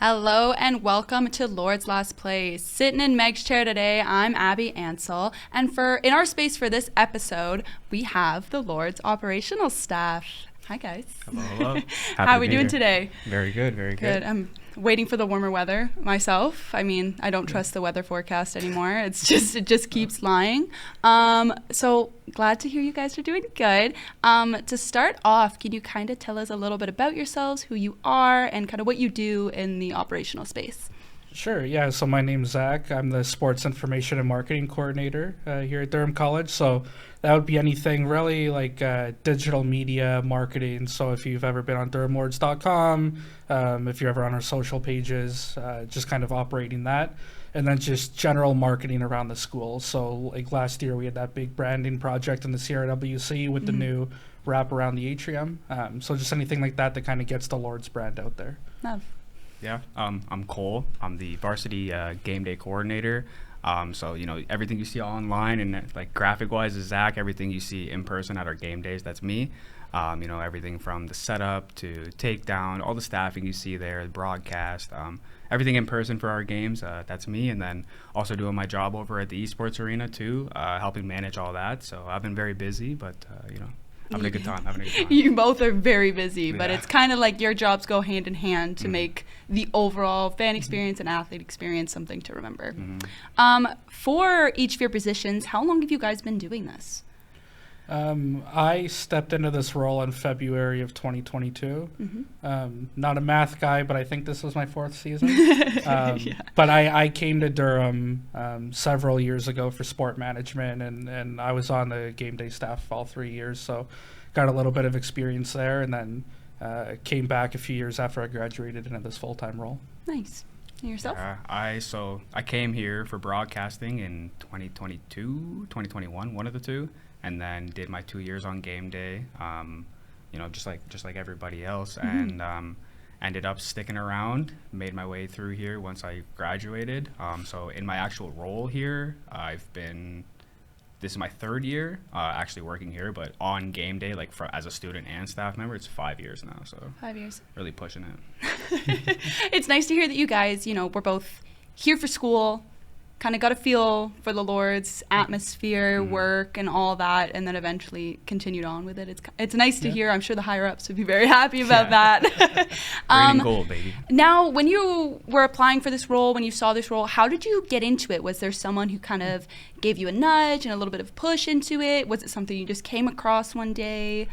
Hello and welcome to Lord's Last Place. Sitting in Meg's chair today, I'm Abi Ansell, and in our space for this episode, we have the Lord's operational staff. Hi guys. Hello. How are we doing today? Very good, very good. I'm waiting for the warmer weather myself. I mean, I don't trust the weather forecast anymore. It just keeps lying. So glad to hear you guys are doing good. To start off, can you kind of tell us a little bit about yourselves, who you are, and kind of what you do in the operational space? Sure, yeah. So my name's Zach. I'm the Sports Information and Marketing Coordinator here at Durham College. So that would be anything really like digital media marketing. So if you've ever been on durhamlords.com, if you're ever on our social pages, just kind of operating that. And then just general marketing around the school. So like last year we had that big branding project in the CRWC with the new wrap around the atrium. So just anything like that kind of gets the Lord's brand out there. Love. Yeah, I'm Cole. I'm the varsity game day coordinator. So, everything you see online and like graphic-wise is Zach. Everything you see in person at our game days, that's me. Everything from the setup to takedown, all the staffing you see there, the broadcast, everything in person for our games, that's me. And then also doing my job over at the esports arena too, helping manage all that. So I've been very busy, but, having a good time. You both are very busy, but it's kind of like your jobs go hand in hand to make the overall fan experience and athlete experience something to remember. For each of your positions, how long have you guys been doing this? I stepped into this role in February of 2022. Not a math guy, but I think this was my fourth season. But I came to Durham several years ago for sport management, and I was on the game day staff all 3 years, so got a little bit of experience there, and then came back a few years after I graduated into this full-time role. Nice. And yourself? I came here for broadcasting in 2022, 2021, one of the two. And then did my 2 years on game day, just like everybody else, and ended up sticking around. Made my way through here once I graduated. So in my actual role here, this is my third year actually working here, but on game day, like as a student and staff member, it's 5 years now. So 5 years. Really pushing it. It's nice to hear that you guys, we're both here for school. Kind of got a feel for the Lord's atmosphere, work, and all that, and then eventually continued on with it. It's nice to hear. I'm sure the higher-ups would be very happy about that. Green and gold, baby. Now, when you were applying for this role, when you saw this role, how did you get into it? Was there someone who kind of gave you a nudge and a little bit of a push into it? Was it something you just came across one day?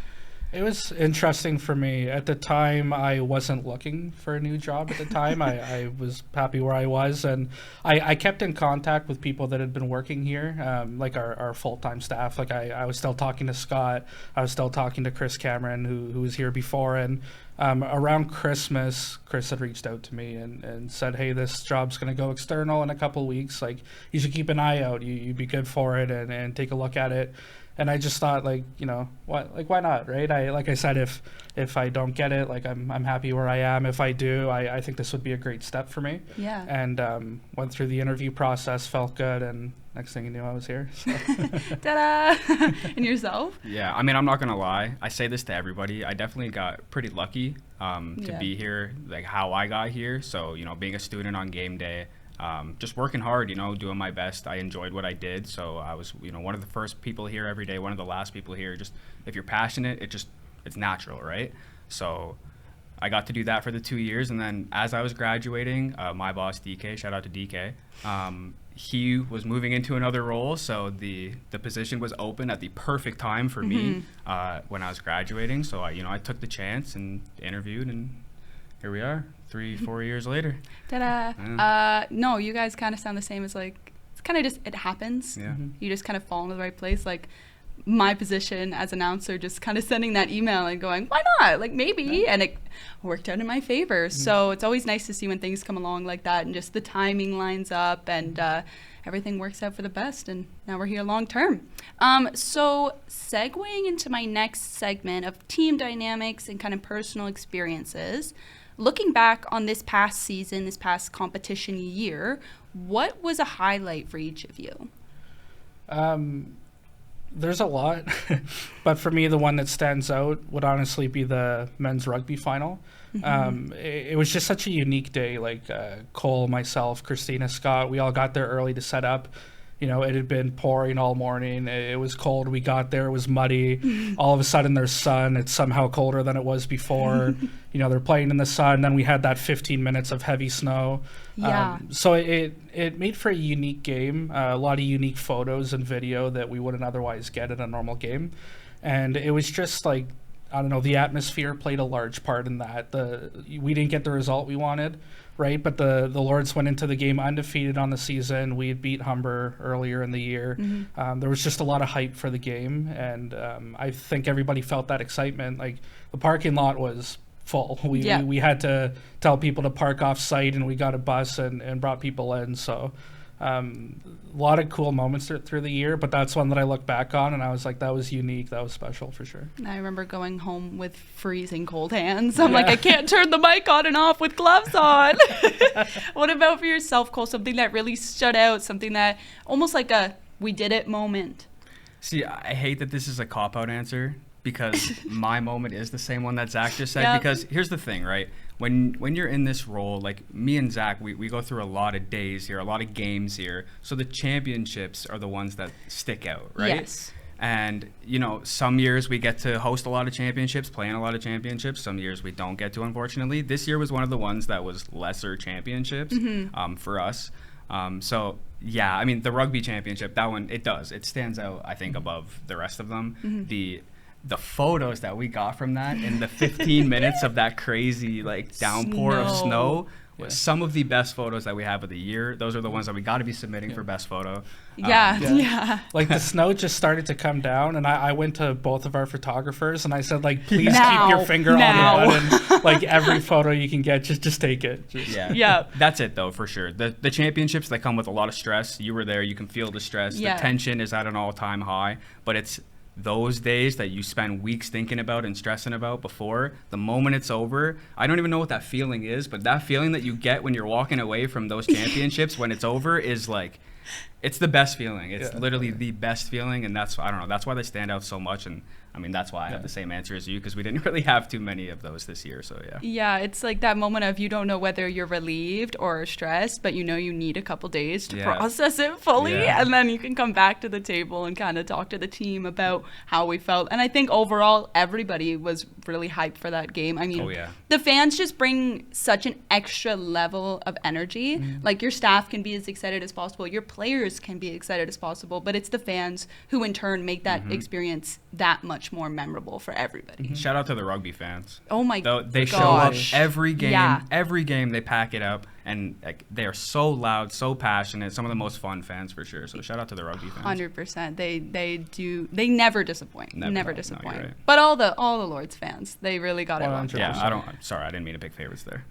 It was interesting for me. At the time, I wasn't looking for a new job at the time. I was happy where I was, and I kept in contact with people that had been working here, like our full-time staff. Like I was still talking to Scott. I was still talking to Chris Cameron, who was here before, and around Christmas, Chris had reached out to me and said, hey, this job's going to go external in a couple weeks. Like, you should keep an eye out. You'd be good for it, and take a look at it. And I just thought, why not, right? Like I said, if I don't get it, like I'm happy where I am. If I do, I think this would be a great step for me. Yeah. And went through the interview process, felt good, and next thing you knew, I was here. So. Ta-da! And yourself? Yeah, I mean, I'm not gonna lie. I say this to everybody. I definitely got pretty lucky to be here, like how I got here. So being a student on game day. Just working hard, doing my best. I enjoyed what I did, so I was, one of the first people here every day, one of the last people here. Just if you're passionate, it's natural, right? So I got to do that for the 2 years, and then as I was graduating, my boss DK, shout out to DK, he was moving into another role, so the position was open at the perfect time for me when I was graduating. So I took the chance and interviewed, and here we are. 3-4 years later. Ta-da! Yeah. No, you guys kind of sound the same as it's kind of just, it happens. Yeah. You just kind of fall into the right place. Like my position as announcer, just kind of sending that email and going, why not? Like maybe. And it worked out in my favor. So it's always nice to see when things come along like that and just the timing lines up and everything works out for the best. And now we're here long term. So segueing into my next segment of team dynamics and kind of personal experiences, looking back on this past season, this past competition year, what was a highlight for each of you? There's a lot, but for me, the one that stands out would honestly be the men's rugby final. It was just such a unique day. Like Cole, myself, Christina, Scott, we all got there early to set up. You know, it had been pouring all morning. It was cold. We got there. It was muddy. All of a sudden, there's sun. It's somehow colder than it was before. You know, they're playing in the sun. Then we had that 15 minutes of heavy snow. Yeah. So it made for a unique game. A lot of unique photos and video that we wouldn't otherwise get in a normal game. And it was just like, I don't know, the atmosphere played a large part in that. We didn't get the result we wanted, right? But the Lords went into the game undefeated on the season. We had beat Humber earlier in the year. There was just a lot of hype for the game, and I think everybody felt that excitement. Like, the parking lot was full. We had to tell people to park off site, and we got a bus and brought people in. So a lot of cool moments through the year, but that's one that I look back on and I was like, that was unique, that was special for sure. I remember going home with freezing cold hands. I'm like, I can't turn the mic on and off with gloves on. What about for yourself, Cole? Something that really stood out, something that almost like a we did it moment. See, I hate that this is a cop-out answer, because my moment is the same one that Zach just said. Because here's the thing, right? When you're in this role, like me and Zach, we go through a lot of days here, a lot of games here. So the championships are the ones that stick out, right? Yes. And, you know, some years we get to host a lot of championships, play in a lot of championships. Some years we don't get to, unfortunately. This year was one of the ones that was lesser championships for us. So, yeah, I mean, the rugby championship, that one, it stands out, I think, above the rest of them. The photos that we got from that in the 15 minutes of that crazy like downpour of snow was some of the best photos that we have of the year. Those are the ones that we got to be submitting for best photo. Like the snow just started to come down, and I went to both of our photographers and I said, like, please keep your finger on the button. Like, every photo you can get, just take it. That's it though, for sure. The championships, they come with a lot of stress. You were there, you can feel the stress. The tension is at an all-time high, but it's those days that you spend weeks thinking about and stressing about before, the moment it's over, I don't even know what that feeling is, but that feeling that you get when you're walking away from those championships when it's over is like, it's the best feeling. It's literally the best feeling, and that's, I don't know, that's why they stand out so much. And I mean, that's why I have the same answer as you, because we didn't really have too many of those this year. So yeah, it's like that moment of you don't know whether you're relieved or stressed, but you know you need a couple days to process it fully, and then you can come back to the table and kind of talk to the team about how we felt. And I think overall everybody was really hyped for that game. I mean, the fans just bring such an extra level of energy. Like, your staff can be as excited as possible, your players can be excited as possible, but it's the fans who in turn make that experience that much more memorable for everybody. Shout out to the rugby fans. Oh my god. They show up every game. Every game they pack it up, and like, they are so loud, so passionate, some of the most fun fans for sure. So shout out to the rugby fans. 100%. They never dispoint. Never disappoint. No, right. But all the Lords fans, they really got it wrong. I'm sorry, I didn't mean to pick favorites there.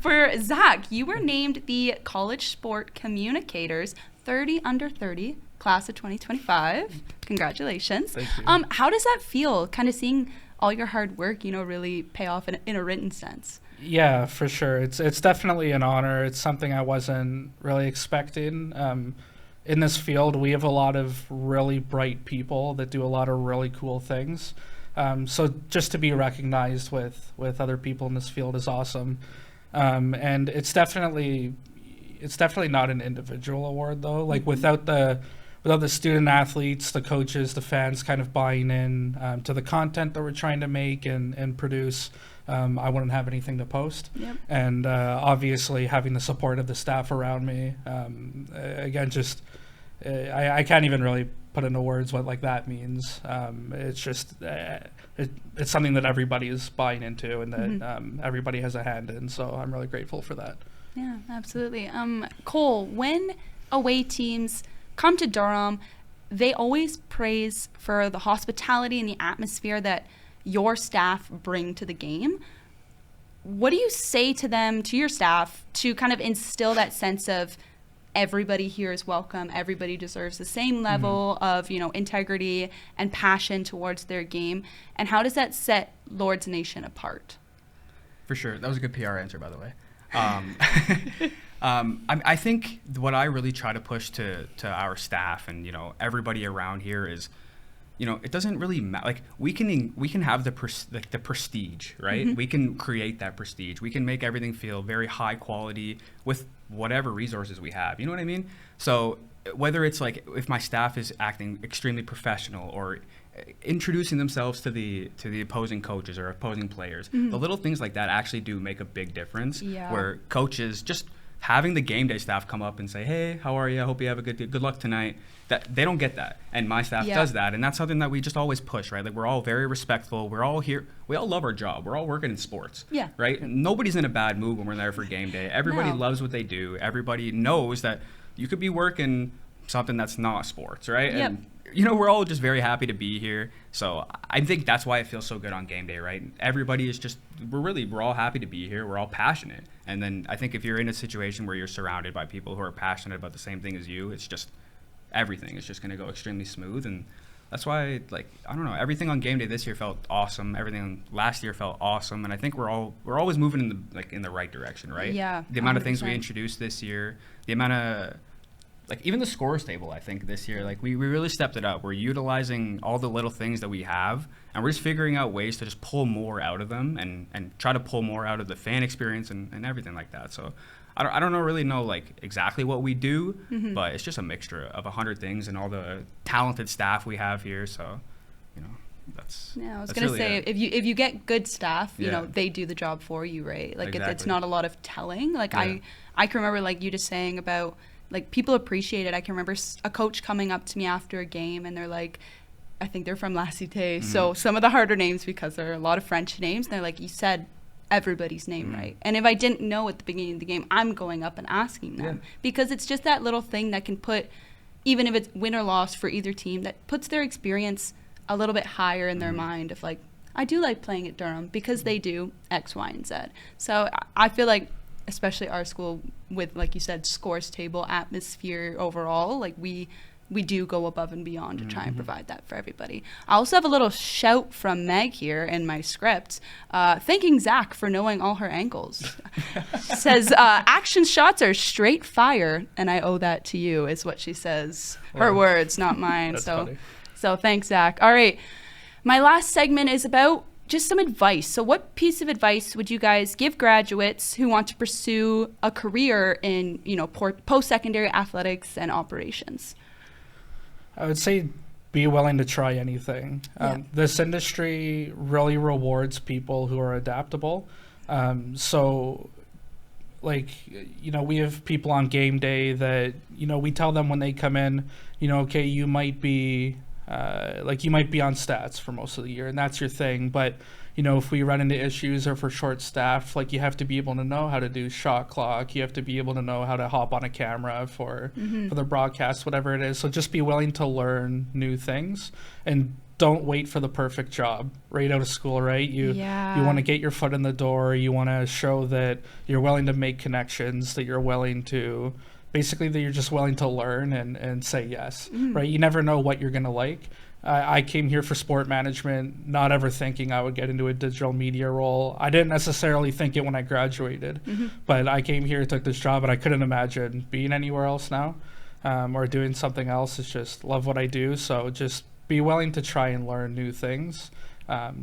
For Zach, you were named the College Sport Communicators 30 under 30 class of 2025. Congratulations. Thank you. How does that feel, kind of seeing all your hard work, really pay off in a written sense? Yeah, for sure. It's definitely an honor. It's something I wasn't really expecting. In this field, we have a lot of really bright people that do a lot of really cool things. So just to be recognized with other people in this field is awesome. And it's definitely not an individual award though. Like, without the student athletes, the coaches, the fans kind of buying in to the content that we're trying to make and produce, I wouldn't have anything to post. And obviously having the support of the staff around me, again, just I can't even really put into words what like that means. It's just it's something that everybody is buying into, and that everybody has a hand in. So I'm really grateful for that. Yeah, absolutely. Cole, when away teams come to Durham, they always praise for the hospitality and the atmosphere that your staff bring to the game. What do you say to them, to your staff, to kind of instill that sense of everybody here is welcome, everybody deserves the same level of, integrity and passion towards their game? And how does that set Lords Nation apart? For sure. That was a good PR answer, by the way. I think what I really try to push to our staff and, you know, everybody around here is, you know, it doesn't really matter. Like we can have the prestige, right? We can create that prestige. We can make everything feel very high quality with whatever resources we have. You know what I mean? So whether it's like if my staff is acting extremely professional or introducing themselves to the opposing coaches or opposing players, the little things like that actually do make a big difference. Yeah. Where coaches just having the game day staff come up and say, "Hey, how are you? I hope you have a good luck tonight." That they don't get that, and my staff does that, and that's something that we just always push, right? Like we're all very respectful. We're all here. We all love our job. We're all working in sports, right? Nobody's in a bad mood when we're there for game day. Everybody loves what they do. Everybody knows that you could be working something that's not sports, right? Yep. And you know, we're all just very happy to be here. So I think that's why it feels so good on game day, right? Everybody is just, we're all happy to be here. We're all passionate. And then I think if you're in a situation where you're surrounded by people who are passionate about the same thing as you, it's just, everything is just going to go extremely smooth. And that's why, like, I don't know, everything on game day this year felt awesome. Everything last year felt awesome. And I think we're always moving in the right direction, right? Yeah. The amount of 100%. things we introduced this year, the amount of, like, even the scores table, I think this year, like, we really stepped it up. We're utilizing all the little things that we have, and we're just figuring out ways to just pull more out of them and try to pull more out of the fan experience and everything like that. So I don't really know, like, exactly what we do, but it's just a mixture of 100 things and all the talented staff we have here. So, you know, that's Yeah, I was that's gonna really say it. if you get good staff, you Yeah. know, they do the job for you, right? Like it's Exactly. not a lot of telling. Like Yeah. I can remember like you just saying about like people appreciate it. I can remember a coach coming up to me after a game and they're like, I think they're from La Cité, so some of the harder names because there are a lot of French names. And they're like, you said everybody's name right. And if I didn't know at the beginning of the game, I'm going up and asking them because it's just that little thing that can put, even if it's win or loss for either team, that puts their experience a little bit higher in their mind of like, I do like playing at Durham because they do X, Y, and Z. So I feel like, especially our school with, like you said, scores table atmosphere overall, like we do go above and beyond to try and provide that for everybody. I also have a little shout from Meg here in my script, thanking Zach for knowing all her angles. Says, action shots are straight fire, and I owe that to you, is what she says. Her words, not mine. That's so, funny. so thanks, Zach. All right. My last segment is about just some advice. So what piece of advice would you guys give graduates who want to pursue a career in, you know, post-secondary athletics and operations? I would say be willing to try anything. Yeah. This industry really rewards people who are adaptable. So, like, you know, we have people on game day that, you know, we tell them when they come in, you know, okay, you might be you might be on stats for most of the year and that's your thing. But, you know, if we run into issues or if we're short staffed, like you have to be able to know how to do shot clock. You have to be able to know how to hop on a camera for the broadcast, whatever it is. So just be willing to learn new things and don't wait for the perfect job right out of school, right? You want to get your foot in the door. You want to show that you're willing to make connections, that you're willing to basically that you're just willing to learn and say yes, right? You never know what you're going to like. I came here for sport management, not ever thinking I would get into a digital media role. I didn't necessarily think it when I graduated, but I came here, took this job, and I couldn't imagine being anywhere else now or doing something else. It's just love what I do. So just be willing to try and learn new things.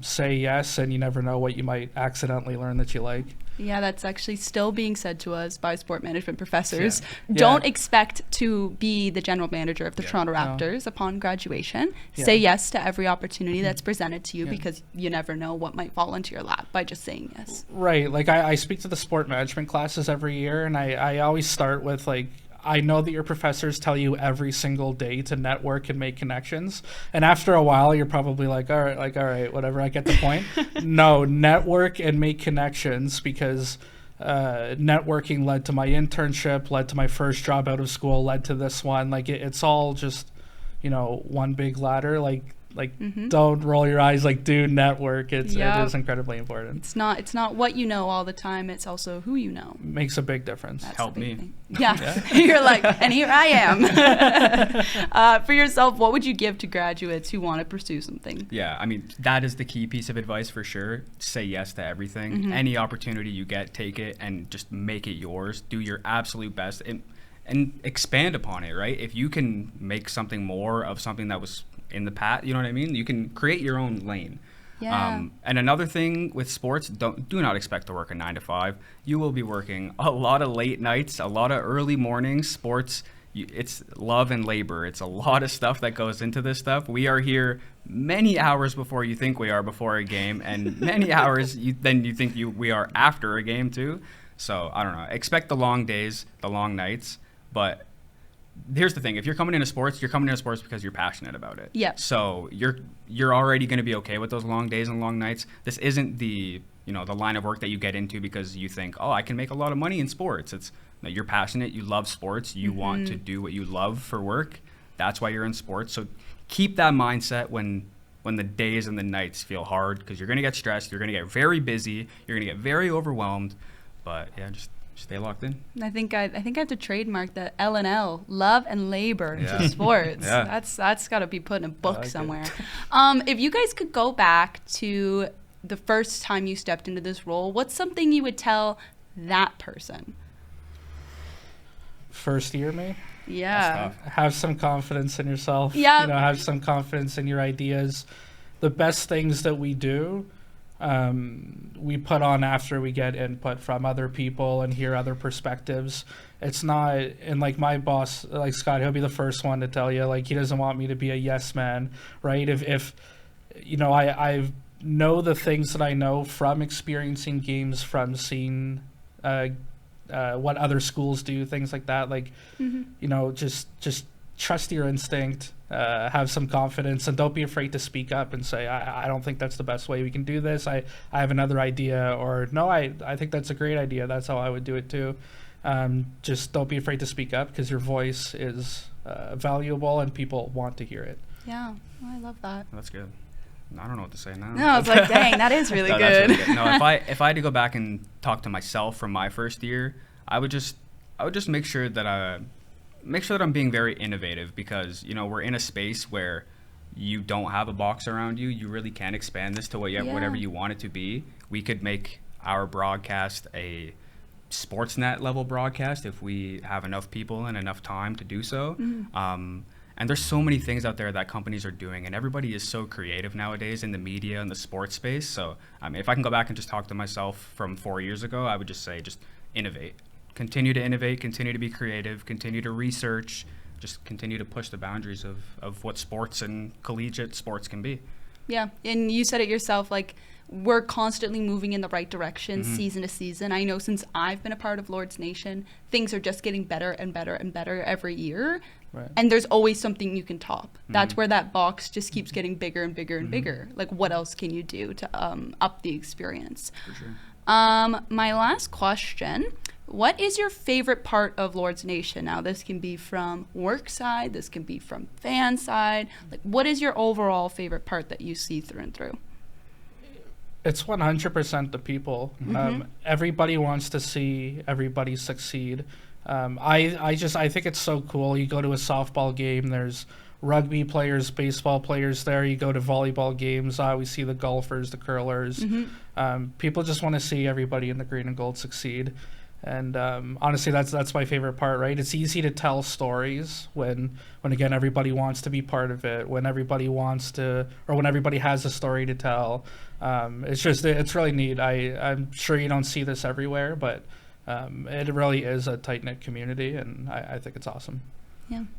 Say yes, and you never know what you might accidentally learn that you like. Yeah, that's actually still being said to us by sport management professors. Yeah. Don't expect to be the general manager of the Toronto Raptors upon graduation. Say yes to every opportunity that's presented to you because you never know what might fall into your lap by just saying yes. Right. Like I speak to the sport management classes every year, and I always start with like, I know that your professors tell you every single day to network and make connections. And after a while, you're probably like, all right, whatever, I get the point. No, network and make connections because networking led to my internship, led to my first job out of school, led to this one. Like it's all just, you know, one big ladder. Like Like, don't roll your eyes. Like, do network. It is incredibly important. It's not what you know all the time. It's also who you know. Makes a big difference. That's Help the big me. thing. Yeah. You're like, and here I am. For yourself, what would you give to graduates who want to pursue something? Yeah, I mean, that is the key piece of advice for sure. Say yes to everything. Any opportunity you get, take it and just make it yours. Do your absolute best and expand upon it, right? If you can make something more of something that was in the past, you know what I mean? You can create your own lane. Yeah. And another do not expect to work a 9 to 5. You will be working a lot of late nights, a lot of early mornings. Sports, it's love and labor. It's a lot of stuff that goes into this stuff. We are here many hours before you think we are before a game, and many hours you think we are after a game too. So I don't know. Expect the long days, the long nights, but here's the thing: if you're coming into sports, you're coming into sports because you're passionate about it. Yeah. So you're already going to be okay with those long days and long nights. This isn't the line of work that you get into because you think, oh, I can make a lot of money in sports. It's that you're passionate, you love sports, you want to do what you love for work. That's why you're in sports. So keep that mindset when the days and the nights feel hard, because you're going to get stressed, you're going to get very busy, you're going to get very overwhelmed. But yeah, just stay locked in. I think I have to trademark that L&L, love and labor to sports. Yeah. That's got to be put in a book somewhere. If you guys could go back to the first time you stepped into this role, what's something you would tell that person? First year, me? Yeah. Have some confidence in yourself. Yeah. Have some confidence in your ideas. The best things that we do, we put on after we get input from other people and hear other perspectives. It's not, and like my boss, like Scott, he'll be the first one to tell you, like, he doesn't want me to be a yes man, right? If I know the things that I know from experiencing games, from seeing what other schools do, things like that. Like, just trust your instinct, have some confidence, and don't be afraid to speak up and say, I don't think that's the best way we can do this. I have another idea, or no, I think that's a great idea. That's how I would do it too. Just don't be afraid to speak up, because your voice is valuable and people want to hear it. Yeah, I love that. That's good. I don't know what to say now. No, I was like, dang, that is really good. That's really good. No, if I had to go back and talk to myself from my first year, I would just make sure that I'm being very innovative, because we're in a space where you don't have a box around you. You really can expand this to whatever you want it to be. We could make our broadcast a Sportsnet level broadcast if we have enough people and enough time to do so. And there's so many things out there that companies are doing, and everybody is so creative nowadays in the media and the sports space. So, I mean, if I can go back and just talk to myself from 4 years ago, I would just say, just innovate. Continue to innovate, continue to be creative, continue to research, just continue to push the boundaries of what sports and collegiate sports can be. Yeah, and you said it yourself, like, we're constantly moving in the right direction season to season. I know since I've been a part of Lords Nation, things are just getting better and better and better every year. Right. And there's always something you can top. That's where that box just keeps getting bigger and bigger and bigger. Like, what else can you do to up the experience? For sure. My last question, what is your favorite part of Lords Nation? Now, this can be from work side, this can be from fan side. Like, what is your overall favorite part that you see through and through? It's 100% the people. Everybody wants to see everybody succeed. I think it's so cool. You go to a softball game, there's rugby players, baseball players there. You go to volleyball games, we see the golfers, the curlers. People just want to see everybody in the green and gold succeed. And honestly, that's my favorite part, right? It's easy to tell stories when again, everybody wants to be part of it, when everybody wants to, or when everybody has a story to tell. It's really neat. I'm sure you don't see this everywhere, but it really is a tight-knit community, and I think it's awesome.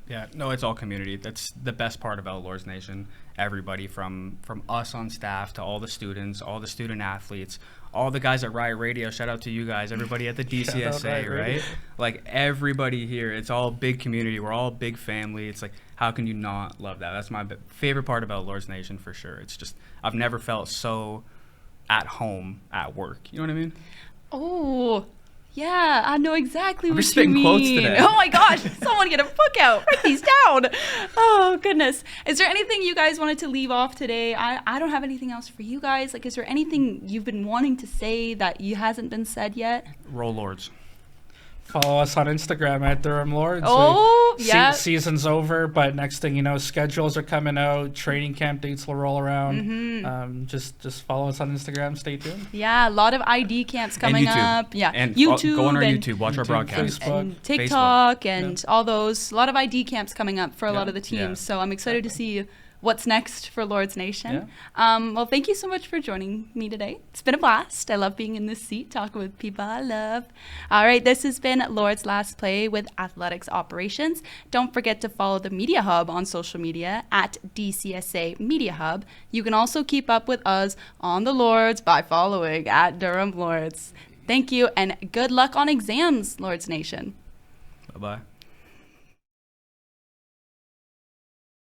Yeah, no, it's all community. That's the best part about Lords Nation. Everybody from us on staff to all the students, all the student athletes, all the guys at Riot Radio, shout out to you guys, everybody at the DCSA, right? Like, everybody here, it's all big community. We're all big family. It's like, how can you not love that? That's my favorite part about Lords Nation, for sure. It's just, I've never felt so at home at work. You know what I mean? Oh, Yeah, I know exactly I'm what just you spitting mean. quotes today. Oh my gosh, someone get a book out. Write these down. Oh goodness. Is there anything you guys wanted to leave off today? I don't have anything else for you guys. Like, is there anything you've been wanting to say that you hasn't been said yet? Roll Lords. Follow us on Instagram at Durham Lords. Oh, yeah. Season's over, but next thing you know, schedules are coming out. Training camp dates will roll around. Just follow us on Instagram. Stay tuned. Yeah, a lot of ID camps coming and YouTube. up. Yeah, And YouTube. go on our and YouTube. Watch our broadcast. Facebook. and TikTok and all those. A lot of ID camps coming up for a lot of the teams. Yeah. So I'm excited to see what's next for Lords Nation. Yeah. Well, thank you so much for joining me today. It's been a blast. I love being in this seat, talking with people I love. All right, this has been Lord's Last Play with Athletics Operations. Don't forget to follow the Media Hub on social media at DCSA Media Hub. You can also keep up with us on the Lords by following at Durham Lords. Thank you, and good luck on exams, Lords Nation. Bye-bye.